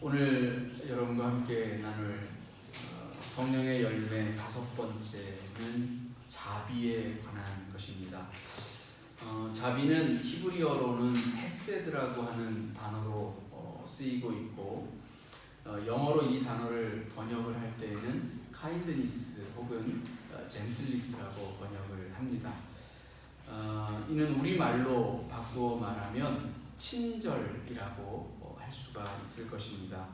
오늘 여러분과 함께 나눌 성령의 열매 5번째는 자비에 관한 것입니다. 자비는 히브리어로는 헤세드라고 하는 단어로 쓰이고 있고, 영어로 이 단어를 번역을 할 때에는 kindness 혹은 gentleness라고 번역을 합니다. 이는 우리말로 바꾸어 말하면 친절이라고 할 수가 있을 것입니다.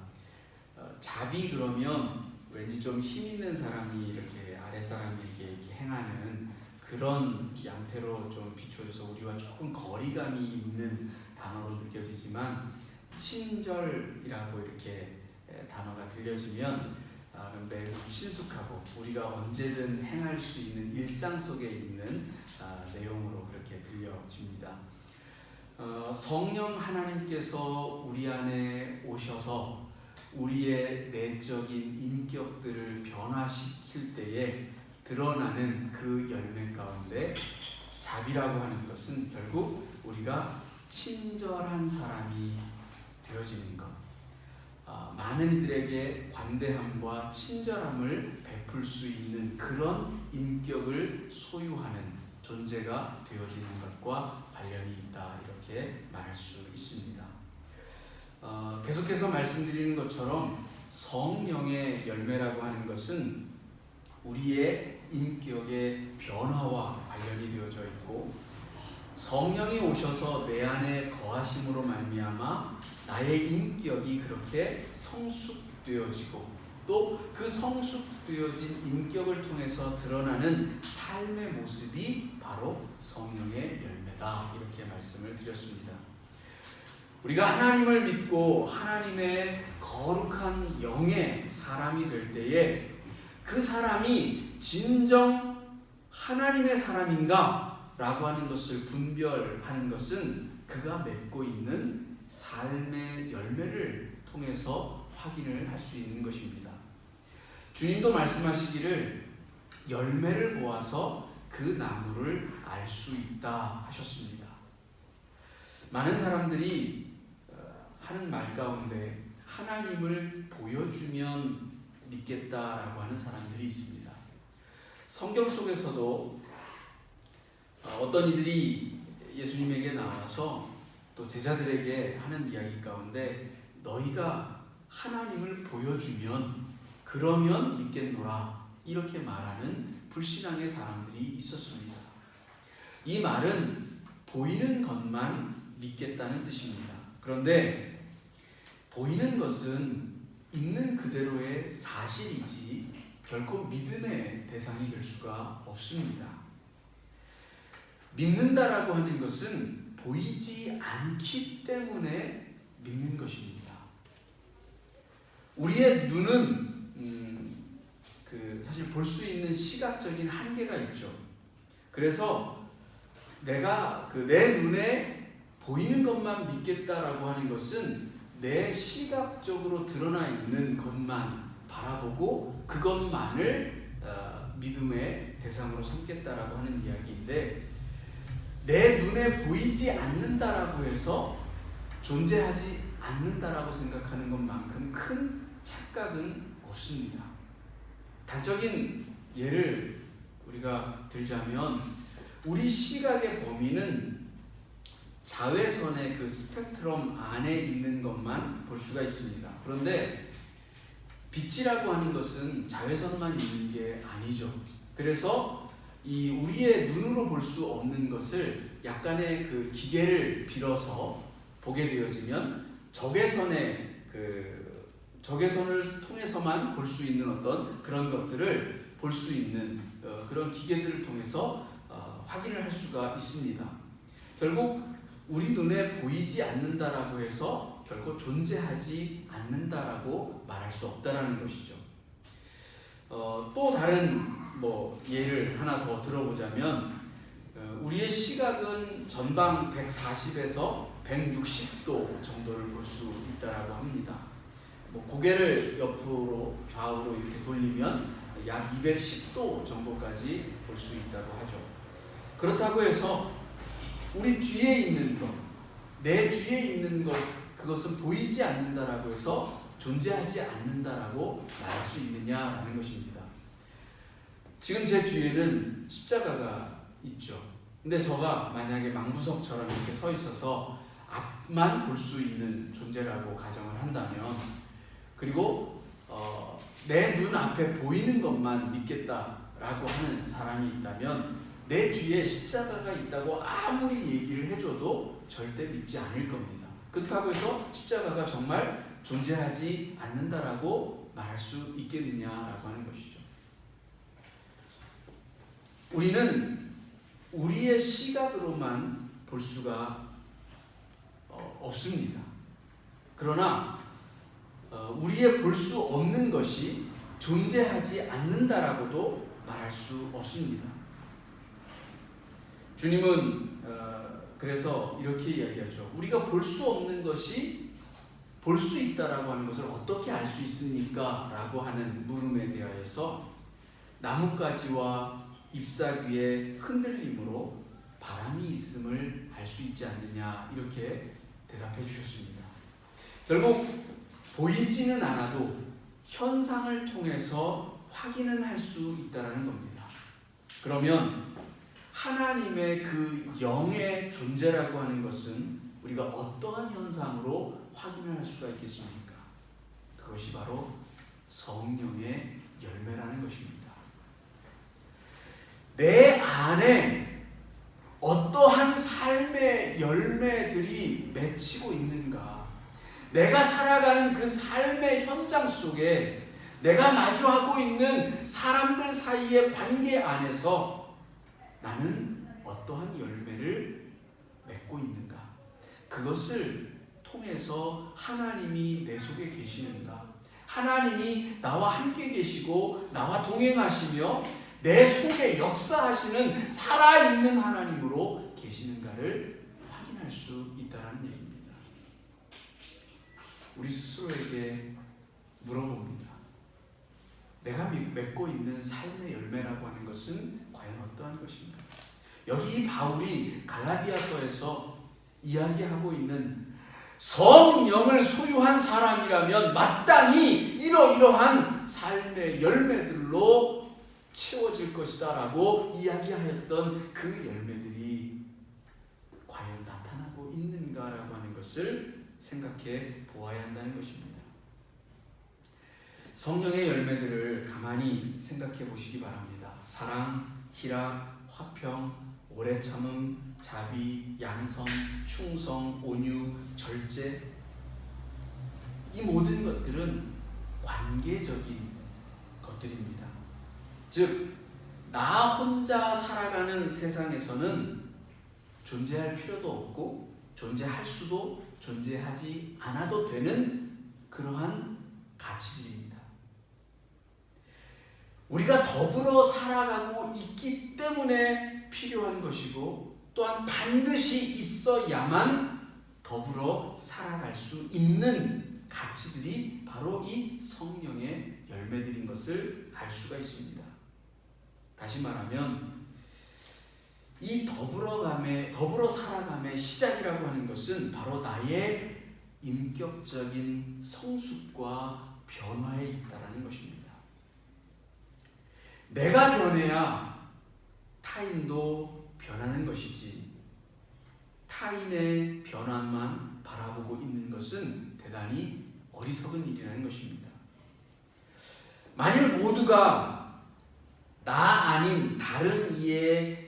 자비 그러면 왠지 좀 힘 있는 사람이 이렇게 아랫사람에게 이렇게 행하는 그런 양태로 좀 비추어져서 우리와 조금 거리감이 있는 단어로 느껴지지만, 친절이라고 이렇게 단어가 들려지면 매우 친숙하고 우리가 언제든 행할 수 있는 일상 속에 있는 내용으로 그렇게 들려집니다. 성령 하나님께서 우리 안에 오셔서 우리의 내적인 인격들을 변화시킬 때에 드러나는 그 열매 가운데 자비라고 하는 것은 결국 우리가 친절한 사람이 되어지는 것, 많은 이들에게 관대함과 친절함을 베풀 수 있는 그런 인격을 소유하는 존재가 되어지는 것과 관련이 있다, 이렇게 말할 수 있습니다. 계속해서 말씀드리는 것처럼 성령의 열매라고 하는 것은 우리의 인격의 변화와 관련이 되어져 있고, 성령이 오셔서 내 안에 거하심으로 말미암아 나의 인격이 그렇게 성숙되어지고, 또 그 성숙되어진 인격을 통해서 드러나는 삶의 모습이 바로 성령의 열매다, 이렇게 말씀을 드렸습니다. 우리가 하나님을 믿고 하나님의 거룩한 영의 사람이 될 때에 그 사람이 진정 하나님의 사람인가 라고 하는 것을 분별하는 것은 그가 맺고 있는 삶의 열매를 통해서 확인을 할 수 있는 것입니다. 주님도 말씀하시기를 열매를 보아서 그 나무를 알 수 있다 하셨습니다. 많은 사람들이 하는 말 가운데 하나님을 보여주면 믿겠다라고 하는 사람들이 있습니다. 성경 속에서도 어떤 이들이 예수님에게 나와서 또 제자들에게 하는 이야기 가운데 너희가 하나님을 보여주면 그러면 믿겠노라, 이렇게 말하는 불신앙의 사람들이 있었습니다. 이 말은 보이는 것만 믿겠다는 뜻입니다. 그런데 보이는 것은 있는 그대로의 사실이지 결코 믿음의 대상이 될 수가 없습니다. 믿는다라고 하는 것은 보이지 않기 때문에 믿는 것입니다. 우리의 눈은 사실 볼 수 있는 시각적인 한계가 있죠. 그래서 내가 내 눈에 보이는 것만 믿겠다라고 하는 것은 내 시각적으로 드러나 있는 것만 바라보고 그것만을 믿음의 대상으로 삼겠다라고 하는 이야기인데, 내 눈에 보이지 않는다라고 해서 존재하지 않는다라고 생각하는 것만큼 큰 착각은 없습니다. 단적인 예를 우리가 들자면, 우리 시각의 범위는 자외선의 그 스펙트럼 안에 있는 것만 볼 수가 있습니다. 그런데 빛이라고 하는 것은 자외선만 있는 게 아니죠. 그래서 이 우리의 눈으로 볼 수 없는 것을 약간의 그 기계를 빌어서 보게 되어지면 적외선을 통해서만 볼 수 있는 어떤 그런 것들을 볼 수 있는 그런 기계들을 통해서 확인을 할 수가 있습니다. 결국 우리 눈에 보이지 않는다라고 해서 결코 존재하지 않는다라고 말할 수 없다라는 것이죠. 또 다른 예를 하나 더 들어보자면, 우리의 시각은 전방 140에서 160도 정도를 볼 수 있다라고 합니다. 고개를 옆으로 좌우로 이렇게 돌리면 약 210도 정도까지 볼 수 있다고 하죠. 그렇다고 해서 우리 뒤에 있는 것, 내 뒤에 있는 것, 그것은 보이지 않는다라고 해서 존재하지 않는다라고 말할 수 있느냐라는 것입니다. 지금 제 뒤에는 십자가가 있죠. 근데 저가 만약에 망부석처럼 이렇게 서 있어서 앞만 볼 수 있는 존재라고 가정을 한다면, 그리고 내 눈앞에 보이는 것만 믿겠다라고 하는 사람이 있다면 내 뒤에 십자가가 있다고 아무리 얘기를 해줘도 절대 믿지 않을 겁니다. 그렇다고 해서 십자가가 정말 존재하지 않는다라고 말할 수 있겠느냐라고 하는 것이죠. 우리는 우리의 시각으로만 볼 수가 없습니다. 그러나 우리의 볼 수 없는 것이 존재하지 않는다라고도 말할 수 없습니다. 주님은 그래서 이렇게 이야기하죠. 우리가 볼 수 없는 것이 볼 수 있다라고 하는 것을 어떻게 알 수 있습니까? 라고 하는 물음에 대하여서 나뭇가지와 잎사귀의 흔들림으로 바람이 있음을 알 수 있지 않느냐, 이렇게 대답해 주셨습니다. 결국 보이지는 않아도 현상을 통해서 확인은 할 수 있다는 겁니다. 그러면 하나님의 그 영의 존재라고 하는 것은 우리가 어떠한 현상으로 확인을 할 수가 있겠습니까? 그것이 바로 성령의 열매라는 것입니다. 내 안에 어떠한 삶의 열매들이 맺히고 있는가? 내가 살아가는 그 삶의 현장 속에 내가 마주하고 있는 사람들 사이의 관계 안에서 나는 어떠한 열매를 맺고 있는가? 그것을 통해서 하나님이 내 속에 계시는가? 하나님이 나와 함께 계시고 나와 동행하시며 내 속에 역사하시는 살아있는 하나님으로 계시는가를 확인할 수 있다는 얘기입니다. 우리 스스로에게 물어봅니다. 내가 맺고 있는 삶의 열매라고 하는 것은 과연 어떠한 것인가? 여기 바울이 갈라디아서에서 이야기하고 있는 성령을 소유한 사람이라면 마땅히 이러이러한 삶의 열매들로 채워질 것이다 라고 이야기하였던 그 열매들이 과연 나타나고 있는가라고 하는 것을 생각해 보아야 한다는 것입니다. 성령의 열매들을 가만히 생각해 보시기 바랍니다. 사랑, 희락, 화평, 오래 참음, 자비, 양선, 충성, 온유, 절제, 이 모든 것들은 관계적인 것들입니다. 즉, 나 혼자 살아가는 세상에서는 존재할 필요도 없고 존재할 수도 존재하지 않아도 되는 그러한 가치들입니다. 우리가 더불어 살아가고 있기 때문에 필요한 것이고 또한 반드시 있어야만 더불어 살아갈 수 있는 가치들이 바로 이 성령의 열매들인 것을 알 수가 있습니다. 다시 말하면 이 더불어 살아감의 시작이라고 하는 것은 바로 나의 인격적인 성숙과 변화에 있다라는 것입니다. 내가 변해야 타인도 변하는 것이지 타인의 변화만 바라보고 있는 것은 대단히 어리석은 일이라는 것입니다. 만일 모두가 나 아닌 다른 이의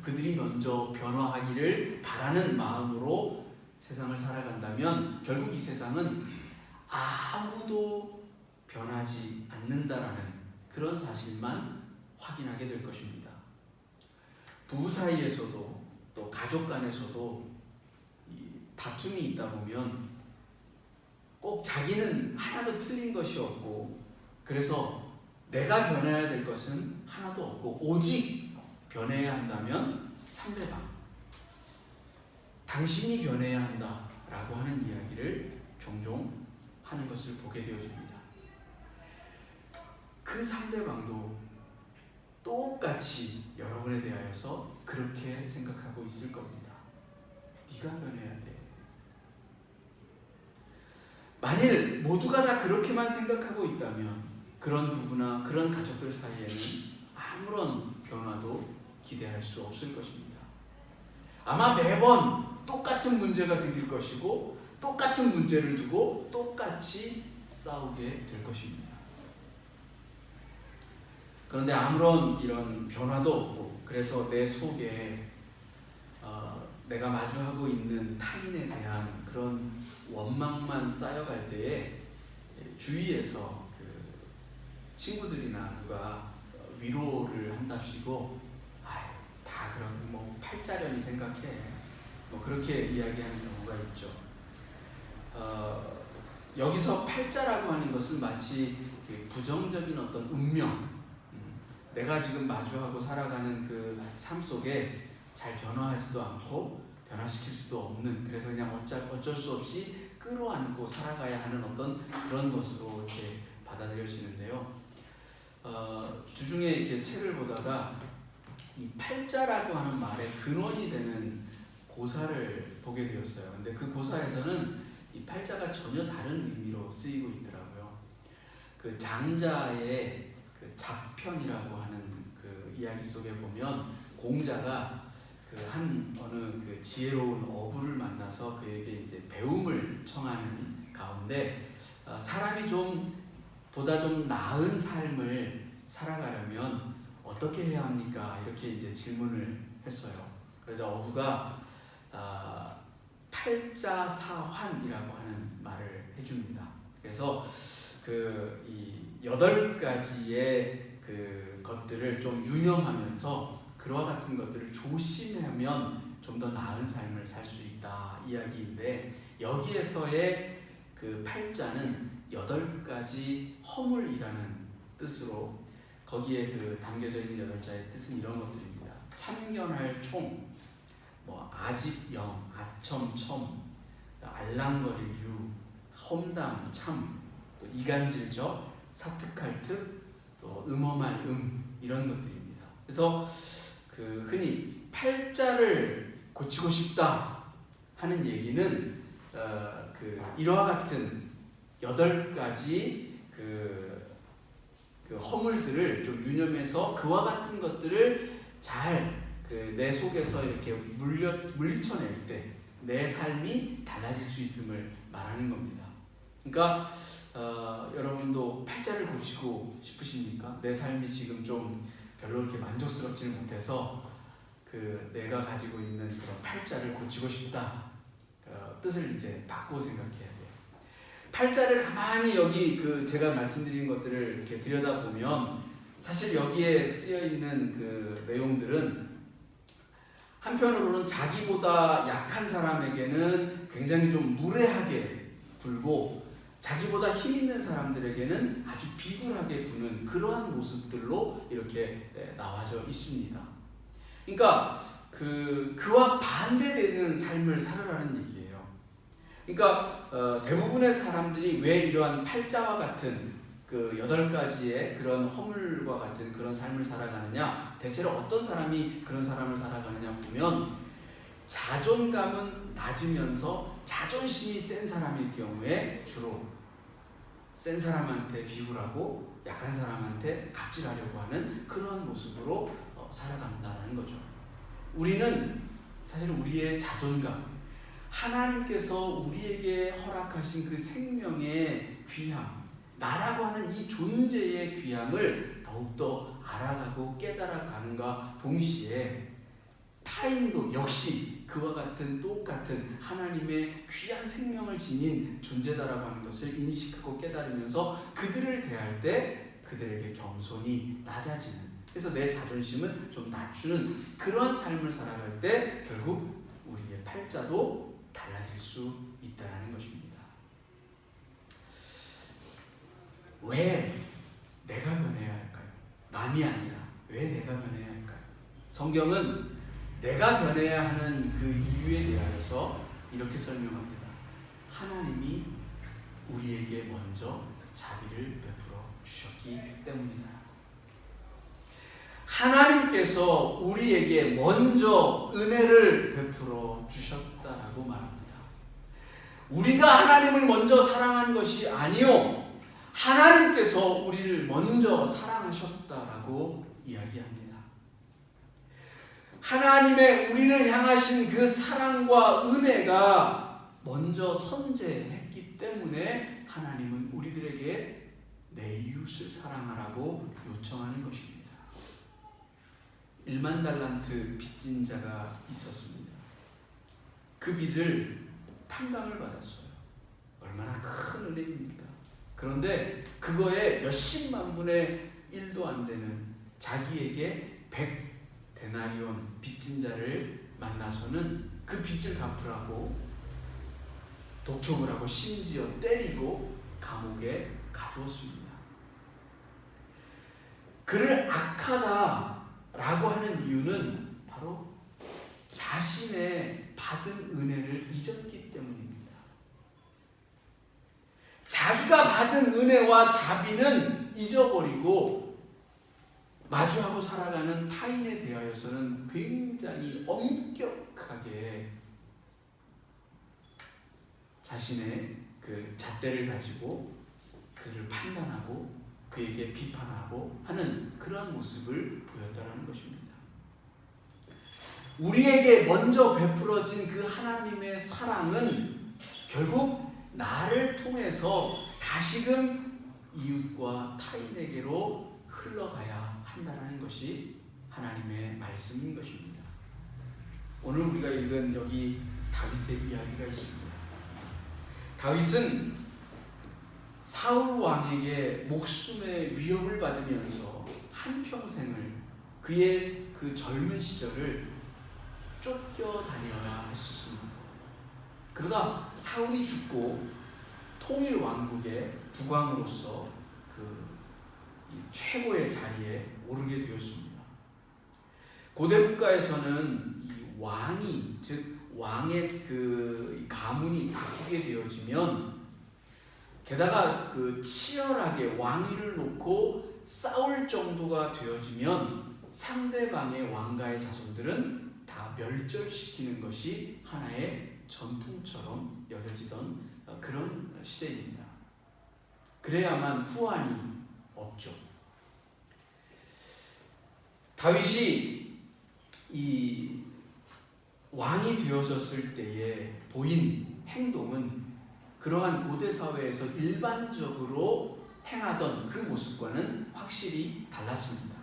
그들이 먼저 변화하기를 바라는 마음으로 세상을 살아간다면 결국 이 세상은 아무도 변하지 않는다라는 그런 사실만 확인하게 될 것입니다. 부부 사이에서도 또 가족 간에서도 다툼이 있다 보면 꼭 자기는 하나도 틀린 것이 없고 그래서 내가 변해야 될 것은 하나도 없고 오직 변해야 한다면 상대방, 당신이 변해야 한다라고 하는 이야기를 종종 하는 것을 보게 되어집니다. 그 상대방도 똑같이 여러분에 대하여서 그렇게 생각하고 있을 겁니다. 네가 변해야 돼. 만일 모두가 다 그렇게만 생각하고 있다면 그런 부부나 그런 가족들 사이에는 아무런 변화도 기대할 수 없을 것입니다. 아마 매번 똑같은 문제가 생길 것이고 똑같은 문제를 두고 똑같이 싸우게 될 것입니다. 그런데 아무런 이런 변화도 없고 그래서 내 속에 내가 마주하고 있는 타인에 대한 그런 원망만 쌓여갈 때에 주위에서 그 친구들이나 누가 위로를 한답시고 다 그런 뭐 팔자련이 생각해 뭐 그렇게 이야기하는 경우가 있죠. 여기서 팔자라고 하는 것은 마치 부정적인 어떤 운명, 내가 지금 마주하고 살아가는 그 삶 속에 잘 변화하지도 않고 변화시킬 수도 없는, 그래서 그냥 어쩔 수 없이 끌어안고 살아가야 하는 어떤 그런 것으로 이렇게 받아들여지는데요. 주중에 이렇게 책을 보다가 이 팔자라고 하는 말의 근원이 되는 고사를 보게 되었어요. 근데 그 고사에서는 이 팔자가 전혀 다른 의미로 쓰이고 있더라고요. 그 장자의 그 잡편이라고 하는 그 이야기 속에 보면 공자가 그 한 어느 그 지혜로운 어부를 만나서 그에게 이제 배움을 청하는 가운데 사람이 보다 좀 나은 삶을 살아가려면 어떻게 해야 합니까? 이렇게 이제 질문을 했어요. 그래서 어부가 팔자사환이라고 하는 말을 해줍니다. 그래서 이 8가지의 그 것들을 좀 유념하면서 그와 같은 것들을 조심하면 좀 더 나은 삶을 살 수 있다 이야기인데, 여기에서의 그 팔자는 8가지 허물이라는 뜻으로 거기에 그 담겨져 있는 8자의 뜻은 이런 것들입니다. 참견할 총, 뭐 아집영, 아첨첨, 알랑거릴 유, 험담 참, 또 이간질적, 사특할 특, 또 음험할 이런 것들입니다. 그래서 그 흔히 팔자를 고치고 싶다 하는 얘기는 이러한 같은 8가지 그 허물들을 좀 유념해서 그와 같은 것들을 잘 내 속에서 이렇게 물리쳐낼 때 내 삶이 달라질 수 있음을 말하는 겁니다. 그러니까 여러분도 팔자를 고치고 싶으십니까? 내 삶이 지금 좀 별로 그렇게 만족스럽지는 못해서 내가 가지고 있는 그런 팔자를 고치고 싶다. 뜻을 이제 바꾸어 생각해야 돼요. 팔자를 가만히 여기 제가 말씀드린 것들을 이렇게 들여다보면 사실 여기에 쓰여 있는 그 내용들은 한편으로는 자기보다 약한 사람에게는 굉장히 좀 무례하게 굴고 자기보다 힘 있는 사람들에게는 아주 비굴하게 구는 그러한 모습들로 이렇게 나와져 있습니다. 그러니까 그와 반대되는 삶을 살아라는 얘기예요. 그러니까 대부분의 사람들이 왜 이러한 팔자와 같은 그 8가지의 그런 허물과 같은 그런 삶을 살아가느냐, 대체로 어떤 사람이 그런 사람을 살아가느냐 보면 자존감은 낮으면서 자존심이 센 사람일 경우에 주로 센 사람한테 비굴하고 약한 사람한테 갑질하려고 하는 그러한 모습으로 살아간다는 거죠. 우리는 사실 우리의 자존감, 하나님께서 우리에게 허락하신 그 생명의 귀함, 나라고 하는 이 존재의 귀함을 더욱더 알아가고 깨달아가는가 동시에 타인도 역시 그와 같은 똑같은 하나님의 귀한 생명을 지닌 존재다라고 하는 것을 인식하고 깨달으면서 그들을 대할 때 그들에게 겸손히 낮아지는, 그래서 내 자존심은 좀 낮추는 그러한 삶을 살아갈 때 결국 우리의 팔자도 달라질 수 있다는 것입니다. 왜 내가 변해야 할까요? 남이 아니라 왜 내가 변해야 할까요? 성경은 내가 변해야 하는 그 이유에 대하여서 이렇게 설명합니다. 하나님이 우리에게 먼저 자비를 베풀어 주셨기 때문이다. 하나님께서 우리에게 먼저 은혜를 베풀어 주셨다라고 말합니다. 우리가 하나님을 먼저 사랑한 것이 아니요 하나님께서 우리를 먼저 사랑하셨다라고 이야기합니다. 하나님의 우리를 향하신 그 사랑과 은혜가 먼저 선재했기 때문에 하나님은 우리들에게 내 이웃을 사랑하라고 요청하는 것입니다. 1만 달란트 빚진 자가 있었습니다. 그 빚을 탕감을 받았어요. 얼마나 큰 은혜입니까? 그런데 그거에 몇십만 분의 1도 안 되는 자기에게 100데나리온 빚진 자를 만나서는 그 빚을 갚으라고 독촉을 하고 심지어 때리고 감옥에 가두었습니다. 그를 악하다라고 하는 이유는 바로 자신의 받은 은혜를 잊었기 때문입니다. 자기가 받은 은혜와 자비는 잊어버리고 마주하고 살아가는 타인에 대하여서는 굉장히 엄격하게 자신의 그 잣대를 가지고 그를 판단하고 그에게 비판하고 하는 그러한 모습을 보였다라는 것입니다. 우리에게 먼저 베풀어진 그 하나님의 사랑은 결국 나를 통해서 다시금 이웃과 타인에게로 흘러가야 한다는 것이 하나님의 말씀인 것입니다. 오늘 우리가 읽은 여기 다윗의 이야기가 있습니다. 다윗은 사울 왕에게 목숨의 위협을 받으면서 한평생을 그의 그 젊은 시절을 쫓겨다녀야 했었습니다. 그러다 사울이 죽고 통일 왕국의 국왕으로서 그 최고의 자리에 오르게 되었습니다. 고대 국가에서는 이 왕이 즉 왕의 그 가문이 바뀌게 되어지면 게다가 그 치열하게 왕위를 놓고 싸울 정도가 되어지면 상대방의 왕가의 자손들은 다 멸절시키는 것이 하나의 전통처럼 여겨지던 그런 시대입니다. 그래야만 후환이 없죠. 다윗이 이 왕이 되어졌을 때에 보인 행동은 그러한 고대 사회에서 일반적으로 행하던 그 모습과는 확실히 달랐습니다.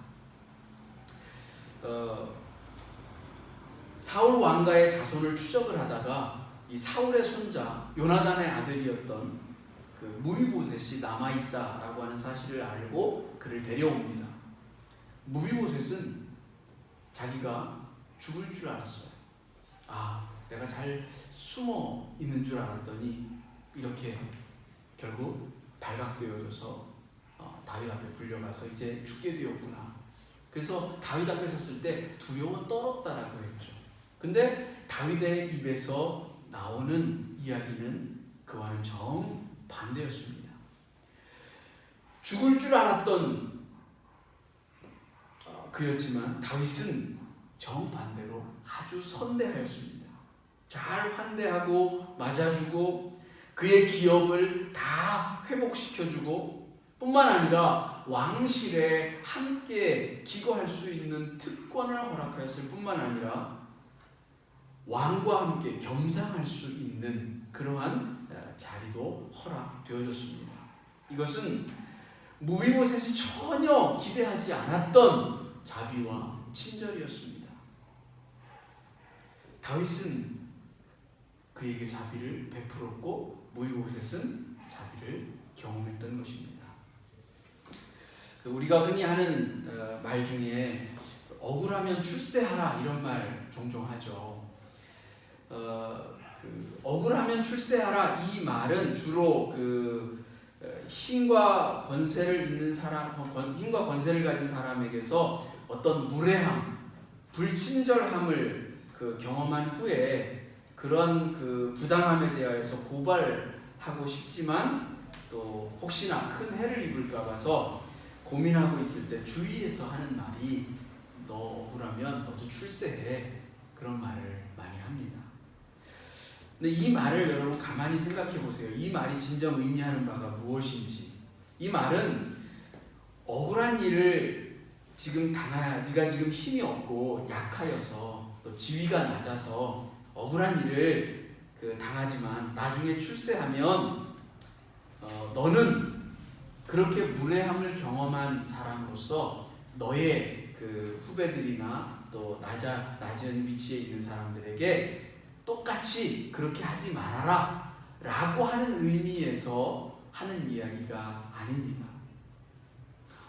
사울 왕가의 자손을 추적을 하다가 이 사울의 손자 요나단의 아들이었던 그 무비보셋이 남아있다라고 하는 사실을 알고 그를 데려옵니다. 무비보셋은 자기가 죽을 줄 알았어요. 내가 잘 숨어 있는 줄 알았더니 이렇게 결국 발각되어져서 다윗 앞에 불려가서 이제 죽게 되었구나. 그래서 다윗 앞에 섰을 때 두려움은 떨었다라고 했죠. 근데 다윗의 입에서 나오는 이야기는 그와는 정반대였습니다. 죽을 줄 알았던 그였지만 다윗은 정반대로 아주 선대하였습니다. 잘 환대하고 맞아주고 그의 기업을 다 회복시켜주고 뿐만 아니라 왕실에 함께 기거할 수 있는 특권을 허락하였을 뿐만 아니라 왕과 함께 겸상할 수 있는 그러한 자리도 허락되어졌습니다. 이것은 무비보셋이 전혀 기대하지 않았던 자비와 친절이었습니다. 다윗은 그에게 자비를 베풀었고 무비보셋은 자비를 경험했던 것입니다. 우리가 흔히 하는 말 중에 억울하면 출세하라 이런 말 종종 하죠. 억울하면 출세하라 이 말은 주로 그 힘과 권세를 있는 사람, 힘과 권세를 가진 사람에게서 어떤 무례함, 불친절함을 그 경험한 후에 그런 그 부당함에 대하여서 고발하고 싶지만 또 혹시나 큰 해를 입을까 봐서 고민하고 있을 때 주위에서 하는 말이 너 억울하면 너도 출세해 그런 말을 많이 합니다. 근데 이 말을 여러분 가만히 생각해 보세요. 이 말이 진정 의미하는 바가 무엇인지. 이 말은 억울한 일을 지금 당해야, 네가 지금 힘이 없고 약하여서 또 지위가 낮아서 억울한 일을 당하지만 나중에 출세하면 너는 그렇게 무례함을 경험한 사람으로서 너의 그 후배들이나 또 낮은 위치에 있는 사람들에게 똑같이 그렇게 하지 말아라 라고 하는 의미에서 하는 이야기가 아닙니다.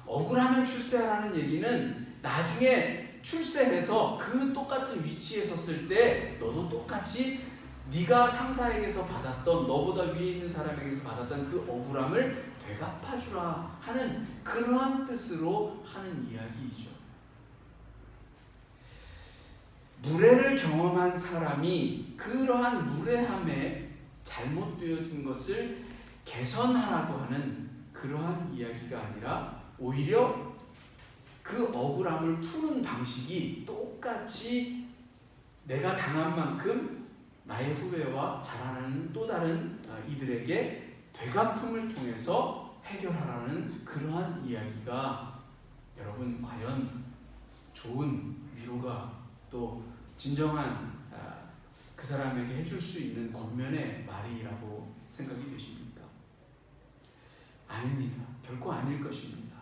억울하면 출세하라는 얘기는 나중에 출세해서 그 똑같은 위치에 섰을 때 너도 똑같이 네가 상사에게서 받았던, 너보다 위에 있는 사람에게서 받았던 그 억울함을 되갚아주라 하는 그러한 뜻으로 하는 이야기이죠. 무례를 경험한 사람이 그러한 무례함에 잘못되어진 것을 개선하라고 하는 그러한 이야기가 아니라 오히려 그 억울함을 푸는 방식이 똑같이 내가 당한 만큼 나의 후배와 자라나는 또 다른 이들에게 되갚음을 통해서 해결하라는 그러한 이야기가 여러분 과연 좋은 위로가 또 진정한 그 사람에게 해줄 수 있는 권면의 말이라고 생각이 되십니까? 아닙니다. 결코 아닐 것입니다.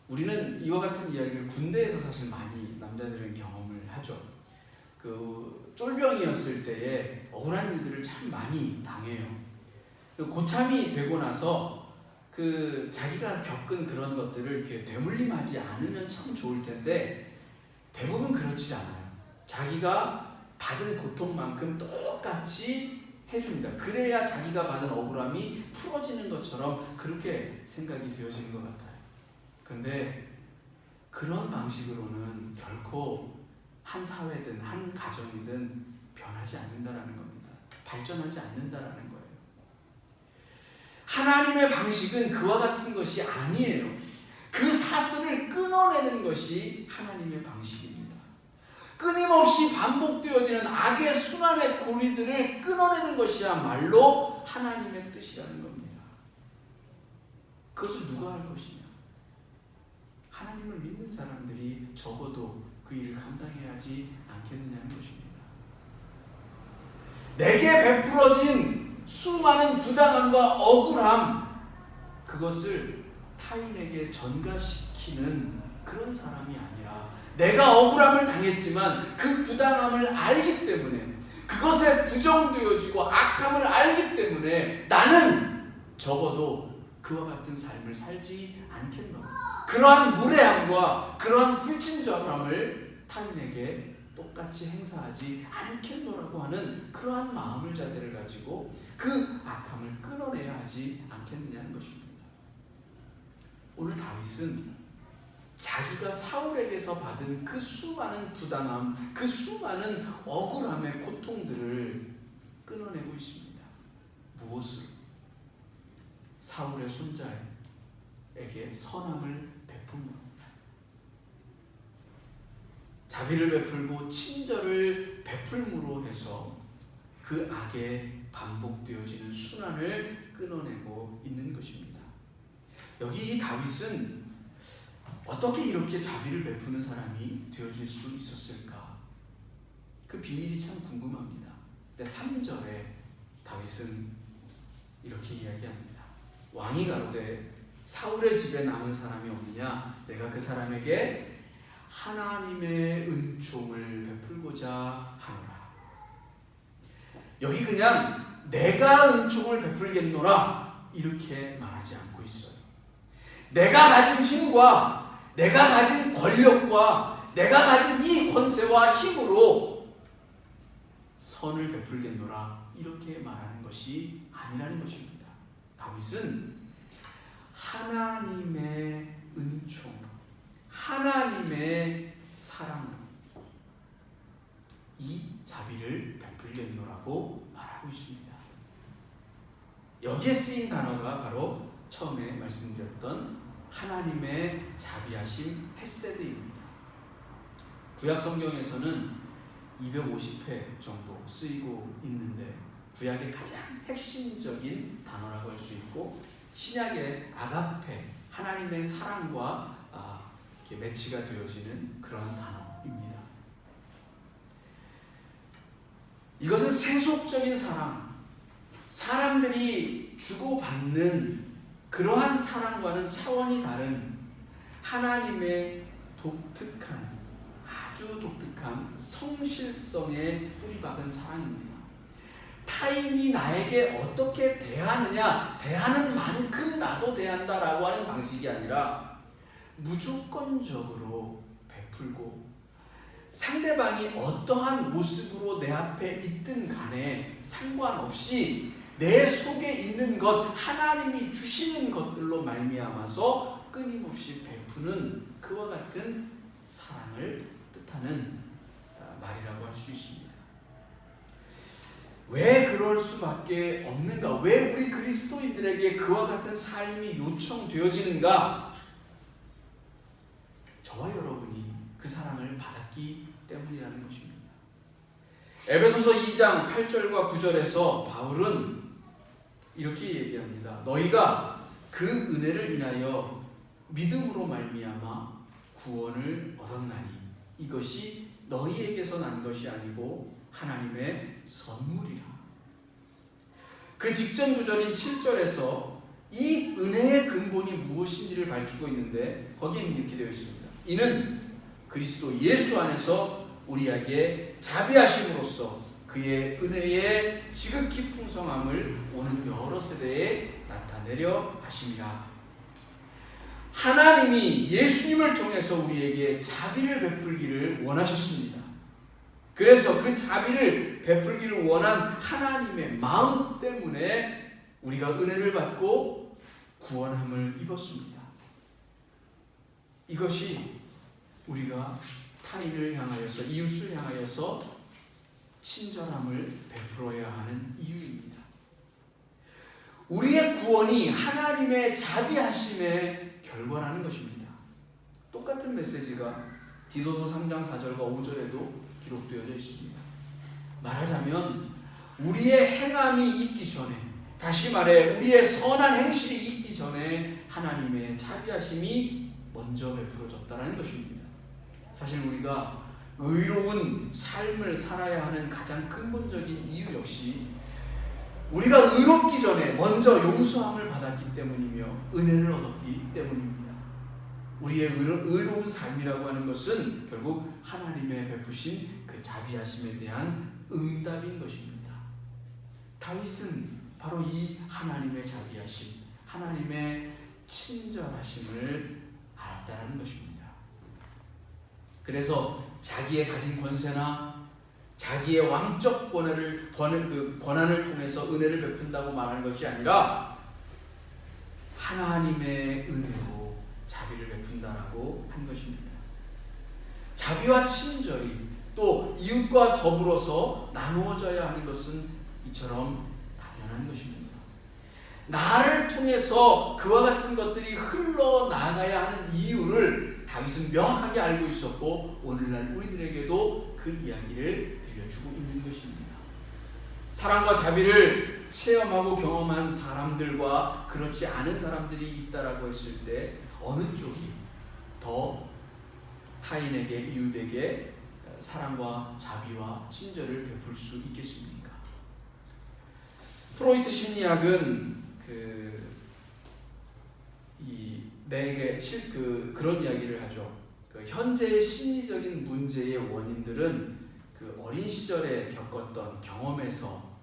우리는 이와 같은 이야기를 군대에서 사실 많이 남자들은 경험을 하죠. 그 쫄병이었을 때에 억울한 일들을 참 많이 당해요. 고참이 되고 나서 그 자기가 겪은 그런 것들을 이렇게 되물림하지 않으면 참 좋을 텐데 대부분 그렇지 않아요. 자기가 받은 고통만큼 똑같이 해줍니다. 그래야 자기가 받은 억울함이 풀어지는 것처럼 그렇게 생각이 되어지는 것 같아요. 그런데 그런 방식으로는 결코 한 사회든 한 가정이든 변하지 않는다라는 겁니다. 발전하지 않는다라는 거예요. 하나님의 방식은 그와 같은 것이 아니에요. 그 사슬을 끊어내는 것이 하나님의 방식입니다. 끊임없이 반복되어지는 악의 순환의 고리들을 끊어내는 것이야말로 하나님의 뜻이라는 겁니다. 그것을 누가 할 것이냐? 하나님을 믿는 사람들이 적어도 그 일을 감당해야 하지 않겠느냐는 것입니다. 내게 베풀어진 수많은 부당함과 억울함, 그것을 타인에게 전가시키는 그런 사람이 아니라 내가 억울함을 당했지만 그 부당함을 알기 때문에, 그것에 부정되어지고 악함을 알기 때문에 나는 적어도 그와 같은 삶을 살지 않겠노라. 그러한 무례함과 그러한 불친절함을 타인에게 똑같이 행사하지 않겠노라고 하는 그러한 마음을 자세를 가지고 그 악함을 끊어내야 하지 않겠느냐는 것입니다. 오늘 다윗은 자기가 사울에게서 받은 그 수많은 부당함, 그 수많은 억울함의 고통들을 끊어내고 있습니다. 무엇으로? 사울의 손자에게 선함을 베품으로, 자비를 베풀고 친절을 베풀므로 해서 그 악에 반복되어지는 순환을 끊어내고 있는 것입니다. 여기 이 다윗은 어떻게 이렇게 자비를 베푸는 사람이 되어질 수 있었을까? 그 비밀이 참 궁금합니다. 근데 3절에 다윗은 이렇게 이야기합니다. 왕이 가로되 사울의 집에 남은 사람이 없느냐? 내가 그 사람에게 하나님의 은총을 베풀고자 하노라. 여기 그냥 내가 은총을 베풀겠노라 이렇게 말하지 않고 있어요. 내가 가진 힘과 내가 가진 권력과 내가 가진 이 권세와 힘으로 선을 베풀겠노라 이렇게 말하는 것이 아니라는 것입니다. 다윗은 하나님의 은총, 하나님의 사랑으로 이 자비를 베풀겠노라고 말하고 있습니다. 여기에 쓰인 단어가 바로 처음에 말씀드렸던 하나님의 자비하심 헤세드입니다. 구약 성경에서는 250회 정도 쓰이고 있는데 구약의 가장 핵심적인 단어라고 할 수 있고 신약의 아가페, 하나님의 사랑과 이렇게 매치가 되어지는 그런 단어입니다. 이것은 세속적인 사랑, 사람들이 주고받는 그러한 사랑과는 차원이 다른 하나님의 독특한, 아주 독특한 성실성에 뿌리박은 사랑입니다. 타인이 나에게 어떻게 대하느냐, 대하는 만큼 나도 대한다라고 하는 방식이 아니라 무조건적으로 베풀고 상대방이 어떠한 모습으로 내 앞에 있든 간에 상관없이 내 속에 있는 것, 하나님이 주시는 것들로 말미암아서 끊임없이 베푸는 그와 같은 사랑을 뜻하는 말이라고 할 수 있습니다. 왜 그럴 수밖에 없는가? 왜 우리 그리스도인들에게 그와 같은 삶이 요청되어지는가? 저와 여러분이 그 사랑을 받았기 때문이라는 것입니다. 에베소서 2장 8절과 9절에서 바울은 이렇게 얘기합니다. 너희가 그 은혜를 인하여 믿음으로 말미암아 구원을 얻었나니 이것이 너희에게서 난 것이 아니고 하나님의 선물이라. 그 직전 구절인 7절에서 이 은혜의 근본이 무엇인지를 밝히고 있는데 거기에는 이렇게 되어 있습니다. 이는 그리스도 예수 안에서 우리에게 자비하심으로써 그의 은혜의 지극히 풍성함을 오는 여러 세대에 나타내려 하심이라. 하나님이 예수님을 통해서 우리에게 자비를 베풀기를 원하셨습니다. 그래서 그 자비를 베풀기를 원한 하나님의 마음 때문에 우리가 은혜를 받고 구원함을 입었습니다. 이것이 우리가 타인을 향하여서, 이웃을 향하여서 친절함을 베풀어야 하는 이유입니다. 우리의 구원이 하나님의 자비하심의 결과라는 것입니다. 똑같은 메시지가 디도서 3장 4절과 5절에도 기록되어져 있습니다. 말하자면 우리의 행함이 있기 전에, 다시 말해 우리의 선한 행실이 있기 전에 하나님의 자비하심이 먼저 베풀어졌다는 것입니다. 사실 우리가 의로운 삶을 살아야 하는 가장 근본적인 이유 역시 우리가 의롭기 전에 먼저 용서함을 받았기 때문이며 은혜를 얻었기 때문입니다. 우리의 의로운 삶이라고 하는 것은 결국 하나님의 베푸신 그 자비하심에 대한 응답인 것입니다. 다윗은 바로 이 하나님의 자비하심, 하나님의 친절하심을 알았다는 것입니다. 그래서 자기의 가진 권세나 자기의 왕적 권한을 통해서 은혜를 베푼다고 말하는 것이 아니라 하나님의 은혜로 자비를 베푼다라고 한 것입니다. 자비와 친절이 또 이웃과 더불어서 나누어져야 하는 것은 이처럼 당연한 것입니다. 나를 통해서 그와 같은 것들이 흘러나가야 하는 이유를 다윗은 명확하게 알고 있었고 오늘날 우리들에게도 그 이야기를 들려주고 있는 것입니다. 사랑과 자비를 체험하고 경험한 사람들과 그렇지 않은 사람들이 있다라고 했을 때 어느 쪽이 더 타인에게, 이웃에게 사랑과 자비와 친절을 베풀 수 있겠습니까? 프로이트 심리학은 그런 이야기를 하죠. 현재의 심리적인 문제의 원인들은 어린 시절에 겪었던 경험에서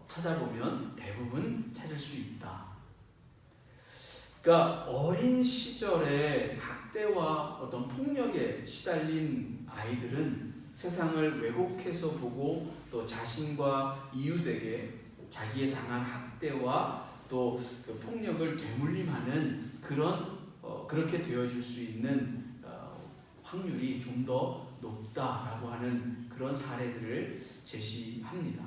찾아보면 대부분 찾을 수 있다. 그러니까 어린 시절에 학대와 어떤 폭력에 시달린 아이들은 세상을 왜곡해서 보고 또 자신과 이웃에게 자기의 당한 학대와 또 그 폭력을 되물림하는 그렇게 되어질 수 있는 확률이 좀 더 높다라고 하는 그런 사례들을 제시합니다.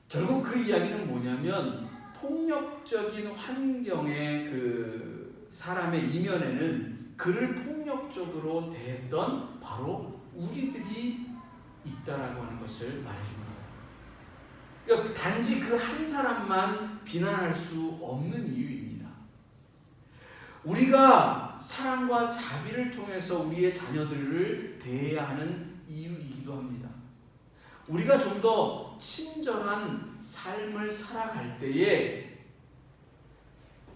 결국 그 이야기는 뭐냐면 폭력적인 환경의 그 사람의 이면에는 그를 폭력적으로 대했던 바로 우리들이 있다라고 하는 것을 말해줍니다. 그러니까 단지 그 한 사람만 비난할 수 없는 이유입니다. 우리가 사랑과 자비를 통해서 우리의 자녀들을 대해야 하는 이유이기도 합니다. 우리가 좀 더 친절한 삶을 살아갈 때에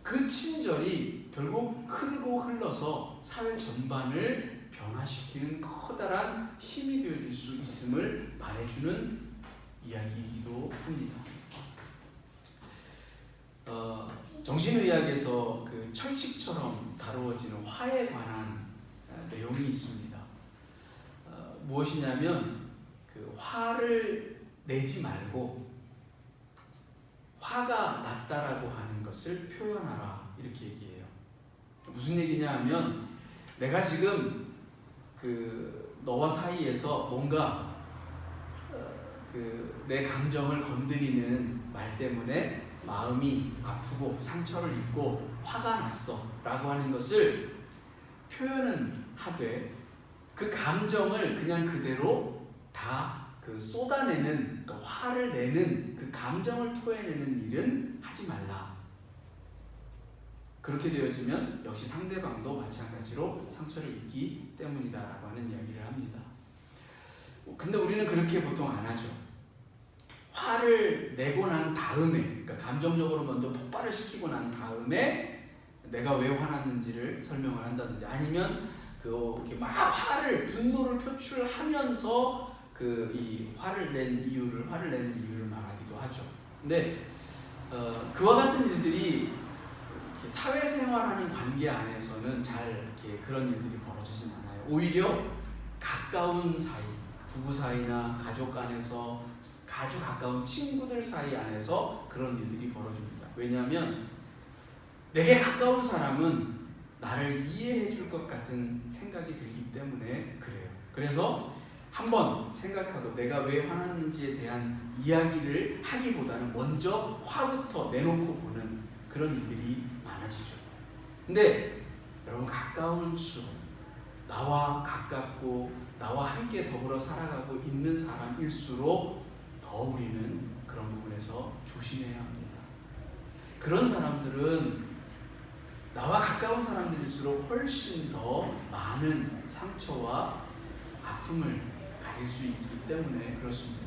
그 친절이 결국 흐르고 흘러서 사회 전반을 변화시키는 커다란 힘이 되어질 수 있음을 말해주는 이야기이기도 합니다. 정신의학에서 그 철칙처럼 다루어지는 화에 관한 내용이 있습니다. 무엇이냐면 그 화를 내지 말고 화가 났다라고 하는 것을 표현하라 이렇게 얘기해요. 무슨 얘기냐 하면 내가 지금 그 너와 사이에서 뭔가 내 감정을 건드리는 말 때문에 마음이 아프고 상처를 입고 화가 났어 라고 하는 것을 표현은 하되 그 감정을 그냥 그대로 다 그 쏟아내는, 그러니까 화를 내는 그 감정을 토해내는 일은 하지 말라. 그렇게 되어지면 역시 상대방도 마찬가지로 상처를 입기 때문이다 라고 하는 이야기를 합니다. 근데 우리는 그렇게 보통 안 하죠. 화를 내고 난 다음에, 그러니까 감정적으로 먼저 폭발을 시키고 난 다음에 내가 왜 화났는지를 설명을 한다든지, 아니면 이렇게 막 분노를 표출하면서 이 화를 내는 이유를 말하기도 하죠. 근데 그와 같은 일들이 사회생활하는 관계 안에서는 잘 이렇게 그런 일들이 벌어지진 않아요. 오히려 가까운 사이, 부부 사이나 가족 안에서, 아주 가까운 친구들 사이 안에서 그런 일들이 벌어집니다. 왜냐하면 내게 가까운 사람은 나를 이해해 줄 것 같은 생각이 들기 때문에 그래요. 그래서 한번 생각하고 내가 왜 화났는지에 대한 이야기를 하기보다는 먼저 화부터 내놓고 보는 그런 일들이 많아지죠. 근데 여러분, 가까울수록 나와 가깝고 나와 함께 더불어 살아가고 있는 사람일수록 더 우리는 그런 부분에서 조심해야 합니다. 그런 사람들은 나와 가까운 사람들일수록 훨씬 더 많은 상처와 아픔을 가질 수 있기 때문에 그렇습니다.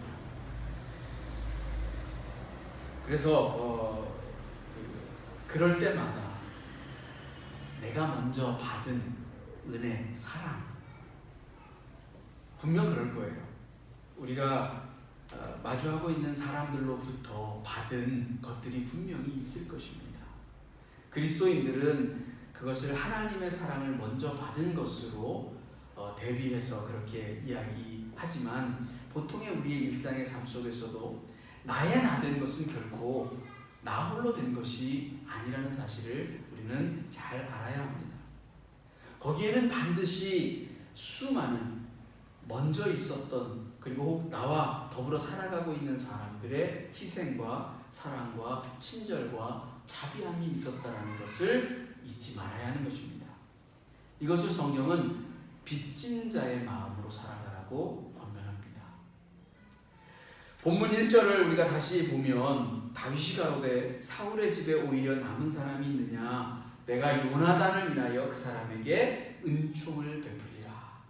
그래서 그럴 때마다 내가 먼저 받은 은혜, 사랑, 분명 그럴 거예요. 우리가 마주하고 있는 사람들로부터 받은 것들이 분명히 있을 것입니다. 그리스도인들은 그것을 하나님의 사랑을 먼저 받은 것으로 대비해서 그렇게 이야기하지만, 보통의 우리의 일상의 삶 속에서도 나의 나 된 것은 결코 나 홀로 된 것이 아니라는 사실을 우리는 잘 알아야 합니다. 거기에는 반드시 수많은 먼저 있었던, 그리고 혹 나와 더불어 살아가고 있는 사람들의 희생과 사랑과 친절과 자비함이 있었다는 것을 잊지 말아야 하는 것입니다. 이것을 성경은 빚진 자의 마음으로 살아가라고 권면합니다. 본문 1절을 우리가 다시 보면 다윗이 가로되 사울의 집에 오히려 남은 사람이 있느냐, 내가 요나단을 인하여 그 사람에게 은총을 베풀리라.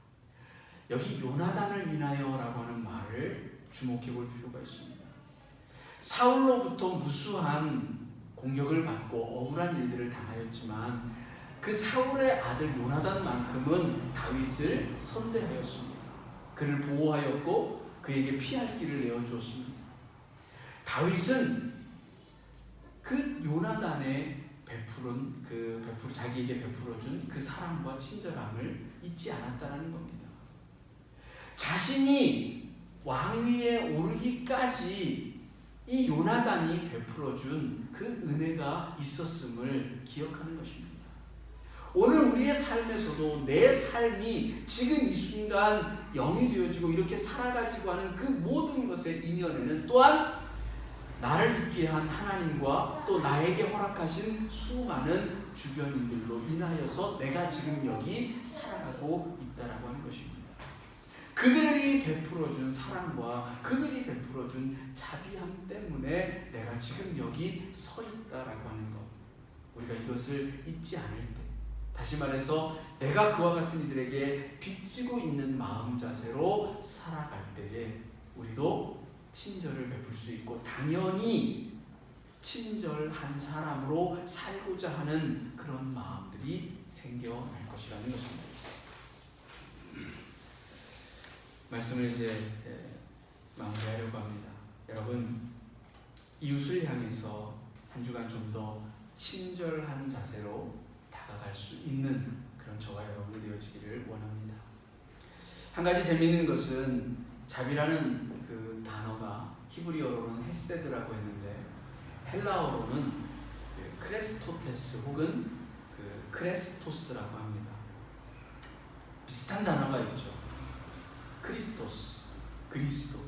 여기 요나단을 인하여라고 하는 말을 주목해 볼 필요가 있습니다. 사울로부터 무수한 공격을 받고 억울한 일들을 당하였지만 그 사울의 아들 요나단만큼은 다윗을 선대하였습니다. 그를 보호하였고 그에게 피할 길을 내어주었습니다. 다윗은 그 요나단의 자기에게 베풀어준 그 사랑과 친절함을 잊지 않았다는 겁니다. 자신이 왕위에 오르기까지 이 요나단이 베풀어준 그 은혜가 있었음을 기억하는 것입니다. 오늘 우리의 삶에서도 내 삶이 지금 이 순간 영이 되어지고 이렇게 살아가지고 하는 그 모든 것의 이면에는 또한 나를 있게 한 하나님과 또 나에게 허락하신 수많은 주변인들로 인하여서 내가 지금 여기 살아가고 있다라고 하는 것입니다. 그들이 베풀어준 사랑과 그들이 베풀어준 자비함 때문에 내가 지금 여기 서 있다라고 하는 것, 우리가 이것을 잊지 않을 때, 다시 말해서 내가 그와 같은 이들에게 빚지고 있는 마음 자세로 살아갈 때에 우리도 친절을 베풀 수 있고 당연히 친절한 사람으로 살고자 하는 그런 마음들이 생겨날 것이라는 것입니다. 말씀을 이제 마무리하려고 합니다. 여러분, 이웃을 향해서 한 주간 좀 더 친절한 자세로 다가갈 수 있는 그런 저와 여러분이 되어지기를 원합니다. 한 가지 재미있는 것은 자비라는 그 단어가 히브리어로는 헤세드라고 했는데 헬라어로는 크레스토테스 혹은 크레스토스라고 합니다. 비슷한 단어가 있죠. 크리스토스, 그리스도.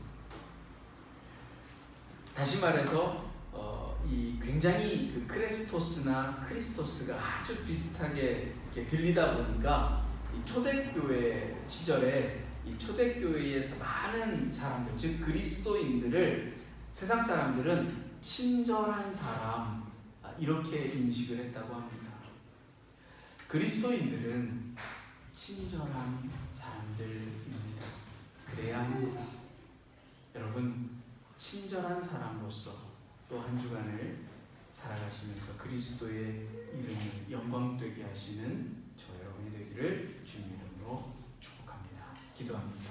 다시 말해서 이 굉장히 그 크레스토스나 크리스토스가 아주 비슷하게 이렇게 들리다 보니까 이 초대교회 시절에 이 초대교회에서 많은 사람들, 즉 그리스도인들을 세상 사람들은 친절한 사람 이렇게 인식을 했다고 합니다. 그리스도인들은 친절한 사람들입니다. 그래야 합니다. 여러분, 친절한 사람으로서 또 한 주간을 살아가시면서 그리스도의 이름을 영광되게 하시는 저 여러분이 되기를 주님 이름으로 축복합니다. 기도합니다.